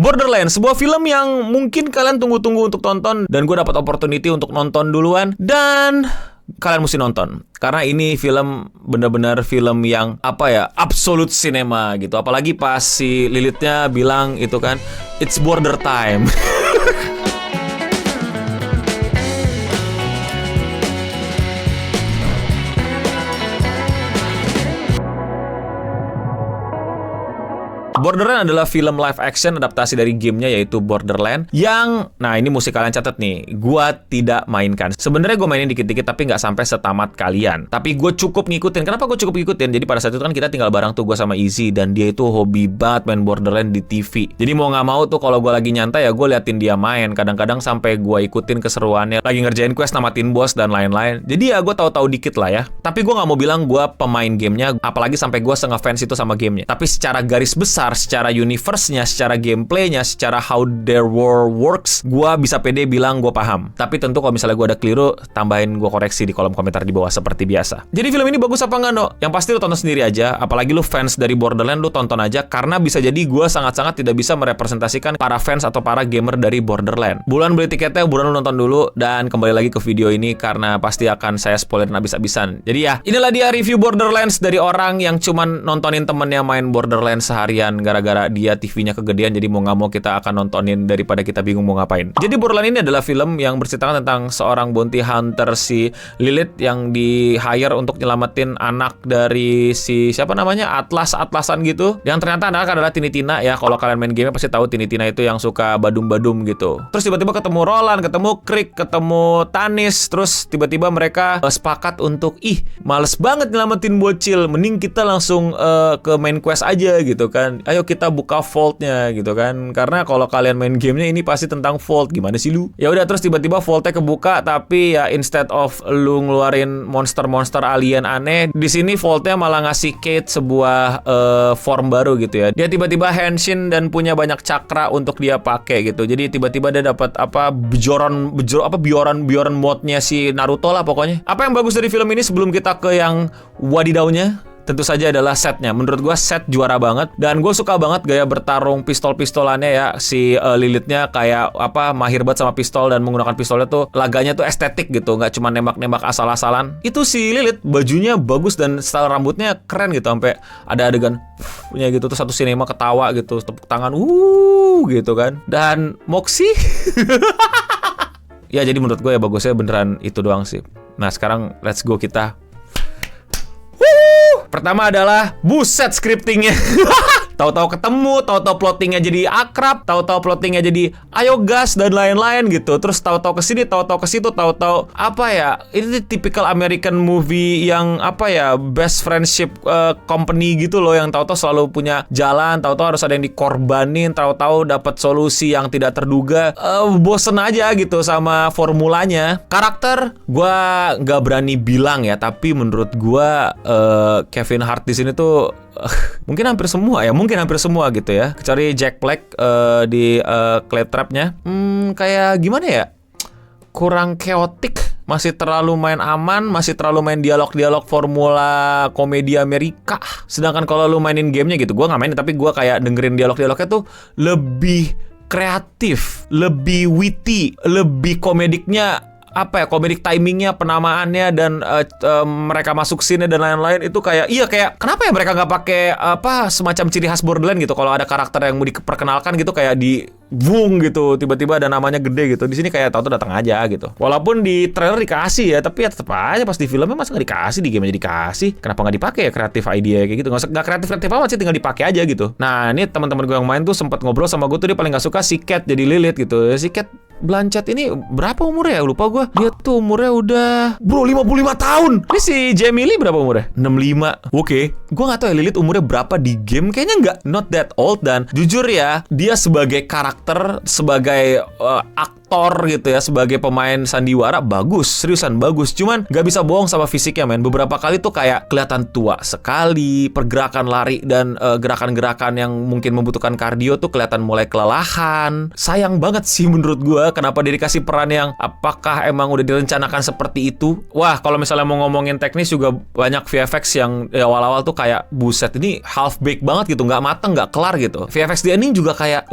Borderlands, sebuah film yang mungkin kalian tunggu-tunggu untuk tonton, dan gue dapat opportunity untuk nonton duluan, dan kalian mesti nonton karena ini film benar-benar film yang absolute cinema gitu. Apalagi pas si Lilithnya bilang itu kan, it's border time. Borderlands adalah film live action adaptasi dari gamenya yaitu Borderlands yang, nah ini mesti kalian catat nih, gua tidak mainkan. Sebenarnya gue mainin dikit-dikit tapi nggak sampai setamat kalian. Tapi gue cukup ngikutin. Kenapa gue cukup ngikutin? Jadi pada saat itu kan kita tinggal bareng tuh gue sama Izzy, dan dia itu hobi banget main Borderlands di TV. Jadi mau nggak mau tuh kalau gue lagi nyantai ya gue liatin dia main. Kadang-kadang sampai gue ikutin keseruannya, lagi ngerjain quest, namatin bos dan lain-lain. Jadi ya gue tahu-tahu dikit lah ya. Tapi gue nggak mau bilang gue pemain gamenya, apalagi sampai gue se-ngefans itu sama gamenya. Tapi secara garis besar, secara universe-nya, secara gameplaynya, secara how their world works, gue bisa pede bilang gue paham. Tapi tentu kalau misalnya gue ada keliru, tambahin gue koreksi di kolom komentar di bawah seperti biasa. Jadi film ini bagus apa enggak, no? Yang pasti lu tonton sendiri aja. Apalagi lu fans dari Borderlands, lu tonton aja. Karena bisa jadi gue sangat-sangat tidak bisa merepresentasikan para fans atau para gamer dari Borderlands. Buruan beli tiketnya, buruan lu nonton dulu. Dan kembali lagi ke video ini karena pasti akan saya spoilerin habis-habisan. Jadi ya, inilah dia review Borderlands dari orang yang cuman nontonin temennya main Borderlands seharian gara-gara dia TV-nya kegedean. Jadi mau nggak mau kita akan nontonin daripada kita bingung mau ngapain. Jadi Borderlands ini adalah film yang berceritakan tentang seorang bounty hunter, si Lilith, yang di-hire untuk nyelamatin anak dari si siapa namanya, Atlasan gitu. Yang ternyata anak adalah Tiny-Tina ya. Kalau kalian main game pasti tahu Tiny-Tina itu yang suka badum-badum gitu. Terus tiba-tiba ketemu Roland, ketemu Krieg, ketemu Tanis. Terus tiba-tiba mereka sepakat untuk males banget nyelamatin bocil, mending kita langsung ke main quest aja gitu kan. Ayo kita buka vault-nya gitu kan. Karena kalau kalian main gamenya ini pasti tentang vault. Gimana sih lu? Ya udah, terus tiba-tiba vault-nya kebuka, tapi ya instead of lu ngeluarin monster-monster alien aneh, di sini vault-nya malah ngasih Kate sebuah form baru gitu ya. Dia tiba-tiba henshin dan punya banyak cakra untuk dia pakai gitu. Jadi tiba-tiba dia dapat Bjorn mode-nya si Naruto lah pokoknya. Apa yang bagus dari film ini sebelum kita ke yang wadidaunya? Tentu saja adalah setnya. Menurut gue set juara banget. Dan gue suka banget gaya bertarung pistol-pistolannya ya. Si Lilithnya kayak mahir banget sama pistol, dan menggunakan pistolnya tuh laganya tuh estetik gitu. Nggak cuma nembak-nembak asal-asalan. Itu si Lilith bajunya bagus dan style rambutnya keren gitu. Sampai ada adegan punya gitu tuh satu sinema ketawa gitu, tepuk tangan gitu kan. Dan Moxie ya, jadi menurut gue ya bagusnya beneran itu doang sih. Nah sekarang let's go kita. Pertama adalah buset scriptingnya. Tahu-tahu ketemu, tahu-tahu plottingnya jadi akrab, tahu-tahu plottingnya jadi ayo gas dan lain-lain gitu. Terus tahu-tahu kesini, tahu-tahu ke situ, tahu-tahu ini typical American movie yang best friendship company gitu loh, yang tahu-tahu selalu punya jalan, tahu-tahu harus ada yang dikorbanin, tahu-tahu dapat solusi yang tidak terduga. Bosen aja gitu sama formulanya. Karakter gua nggak berani bilang ya, tapi menurut gua Kevin Hart di sini tuh mungkin hampir semua gitu ya, kecuali Jack Black di Claptrap-nya kayak gimana ya, kurang chaotic, masih terlalu main aman, masih terlalu main dialog-dialog formula komedi Amerika. Sedangkan kalau lu mainin gamenya gitu, gue nggak mainin tapi gue kayak dengerin dialog-dialognya tuh lebih kreatif, lebih witty, lebih komediknya. Komedik timingnya, penamaannya, dan mereka masuk scene dan lain-lain itu kayak kenapa ya mereka nggak pakai semacam ciri khas Borderlands gitu. Kalau ada karakter yang mau diperkenalkan gitu kayak di Wung gitu, tiba-tiba ada namanya gede gitu. Di sini kayak tahu-tahu datang aja gitu. Walaupun di trailer dikasih ya, tapi ya tetap aja pas di filmnya masa nggak dikasih, di game aja dikasih. Kenapa nggak dipakai ya kreatif idea kayak gitu? Nggak kreatif amat sih, tinggal dipakai aja gitu. Nah ini teman-teman gue yang main tuh sempat ngobrol sama gue tuh, dia paling nggak suka si Cat jadi Lilith gitu. Si Cat Blanchett ini berapa umurnya ya? Lupa gue. Dia tuh umurnya udah 55 tahun. Ini si Jamie Lee berapa umurnya? 65. Oke. Gue gak tahu ya Lilith umurnya berapa di game. Kayaknya nggak, not that old. Dan jujur ya, dia sebagai karakter karakter, sebagai aktor gitu ya, sebagai pemain sandiwara bagus, seriusan bagus. Cuman gak bisa bohong sama fisiknya, men. Beberapa kali tuh kayak kelihatan tua sekali, pergerakan lari dan gerakan-gerakan yang mungkin membutuhkan kardio tuh kelihatan mulai kelelahan. Sayang banget sih menurut gua kenapa dia dikasih peran yang apakah emang udah direncanakan seperti itu. Wah, kalau misalnya mau ngomongin teknis juga banyak VFX yang awal-awal tuh kayak buset, ini half baked banget gitu, nggak mateng, nggak kelar gitu. VFX di ending juga kayak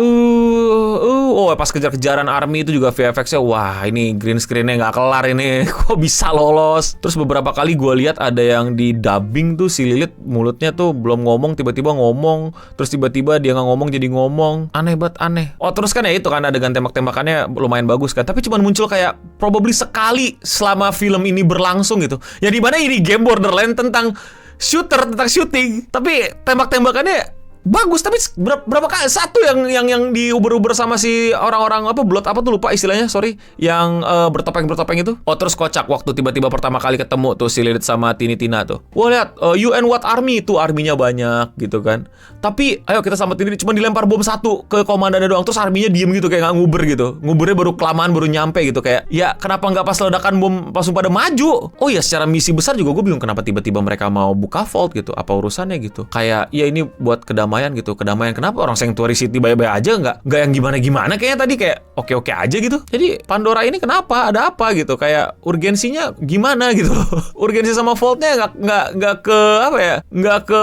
pas kejar-kejaran army itu juga VFX-nya wah, ini green screen-nya nggak kelar ini. Kok bisa lolos? Terus beberapa kali gue lihat ada yang di dubbing tuh si Lilith mulutnya tuh belum ngomong tiba-tiba ngomong, terus tiba-tiba dia nggak ngomong jadi ngomong. Aneh banget, aneh. Oh, terus kan ya itu kan adegan tembak-tembakannya lumayan bagus kan, tapi cuma muncul kayak probably sekali selama film ini berlangsung gitu. Ya di mana ini game Borderlands tentang shooting, tapi tembak-tembakannya bagus, tapi berapa kali satu yang diuber-uber sama si orang-orang blood apa tuh, lupa istilahnya, sorry, yang bertopeng itu. Oh, terus kocak waktu tiba-tiba pertama kali ketemu tuh si Lilith sama Tina tuh. Wah, lihat, you and what army itu, arminya banyak gitu kan. Tapi ayo kita sama Tina cuma dilempar bom satu ke komandannya doang, terus arminya diem gitu kayak nggak nguber gitu. Ngubernya baru kelamaan, baru nyampe gitu, kayak ya kenapa nggak pas ledakan bom pas pada maju. Oh ya, secara misi besar juga gue bingung kenapa tiba-tiba mereka mau buka vault gitu, apa urusannya gitu. Kayak ya ini buat kedamaian gitu. Kedamaian kenapa? Orang Sanctuary City baik-baik aja, nggak yang gimana-gimana kayaknya tadi, kayak oke-oke aja gitu. Jadi Pandora ini kenapa? Ada apa gitu? Kayak urgensinya gimana gitu. Urgensi sama vaultnya nggak ke apa ya? Nggak ke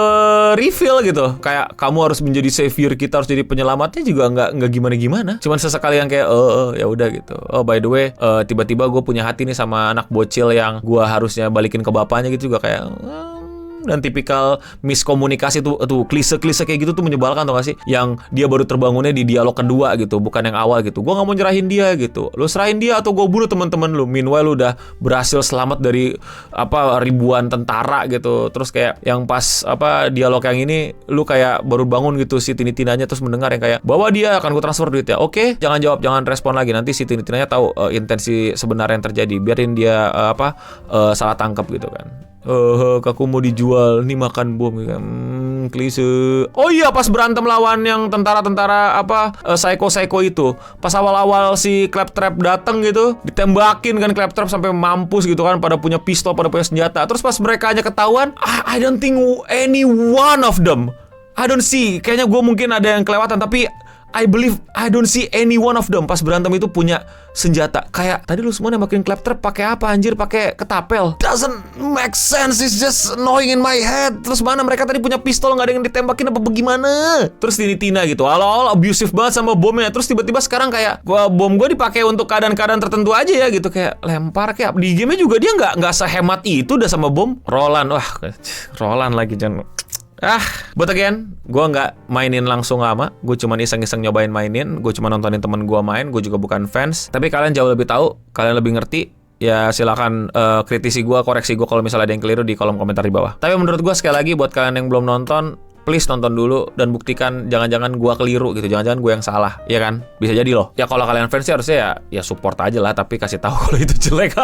reveal gitu. Kayak kamu harus menjadi savior kita, harus jadi penyelamatnya juga nggak gimana-gimana. Cuman sesekali yang kayak ya udah gitu. Oh, by the way, tiba-tiba gue punya hati nih sama anak bocil yang gue harusnya balikin ke bapaknya gitu juga kayak dan tipikal miskomunikasi tuh klise-klise kayak gitu tuh menyebalkan tuh gak sih? Yang dia baru terbangunnya di dialog kedua gitu, bukan yang awal gitu. Gue gak mau nyerahin dia gitu. Lu serahin dia atau gue bunuh teman-teman lu. Meanwhile lu udah berhasil selamat dari ribuan tentara gitu. Terus kayak yang pas dialog yang ini lu kayak baru bangun gitu, si Tinanya terus mendengar yang kayak bawa dia, akan gue transfer duit ya. Oke, jangan jawab, jangan respon lagi. Nanti si Tinanya tahu intensi sebenarnya yang terjadi. Biarin dia salah tangkap gitu kan. Aku mau dijual, nih makan bom kan. Klise. Oh iya, pas berantem lawan yang tentara-tentara psycho itu. Pas awal-awal si Claptrap datang gitu, ditembakin kan Claptrap sampai mampus gitu kan, pada punya pistol, pada punya senjata. Terus pas mereka aja ketahuan, I don't think any one of them. I don't see. Kayaknya gue mungkin ada yang kelewatan, tapi I believe I don't see any one of them pas berantem itu punya senjata. Kayak tadi lu semua nembakin Claptrap pakai apa anjir? Pakai ketapel. Doesn't make sense. It's just annoying in my head. Terus mana mereka tadi punya pistol, nggak ada yang ditembakin apa bagaimana? Terus Tina gitu. Awal-awal abusive banget sama bomnya. Terus tiba-tiba sekarang kayak bom gue dipakai untuk keadaan-keadaan tertentu aja ya gitu, kayak lempar kayak di game-nya juga dia nggak sehemat itu udah sama bom. Roland lagi jangan. But again, gue nggak mainin langsung lama. Gue cuma iseng-iseng nyobain mainin. Gue cuma nontonin temen gue main. Gue juga bukan fans. Tapi kalian jauh lebih tahu, kalian lebih ngerti. Ya silakan kritisi gue, koreksi gue kalau misalnya ada yang keliru di kolom komentar di bawah. Tapi menurut gue sekali lagi buat kalian yang belum nonton, please nonton dulu dan buktikan jangan-jangan gue keliru gitu, jangan-jangan gue yang salah, ya kan? Bisa jadi loh. Ya kalau kalian fans sih harusnya ya support aja lah, tapi kasih tahu kalau itu jelek.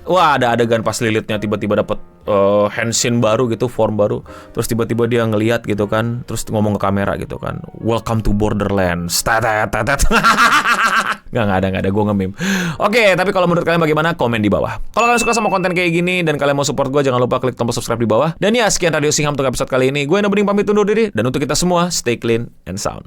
Wah, ada adegan pas Lilithnya tiba-tiba dapat henshin baru gitu, form baru. Terus tiba-tiba dia ngelihat gitu kan, terus ngomong ke kamera gitu kan, "Welcome to Borderlands." Nggak ada, gue nge-meme. Oke, tapi kalau menurut kalian bagaimana? Komen di bawah. Kalau kalian suka sama konten kayak gini dan kalian mau support gue, jangan lupa klik tombol subscribe di bawah. Dan ya, sekian Radio Singham untuk episode kali ini. Gue Eno Bening pamit undur diri. Dan untuk kita semua, stay clean and sound.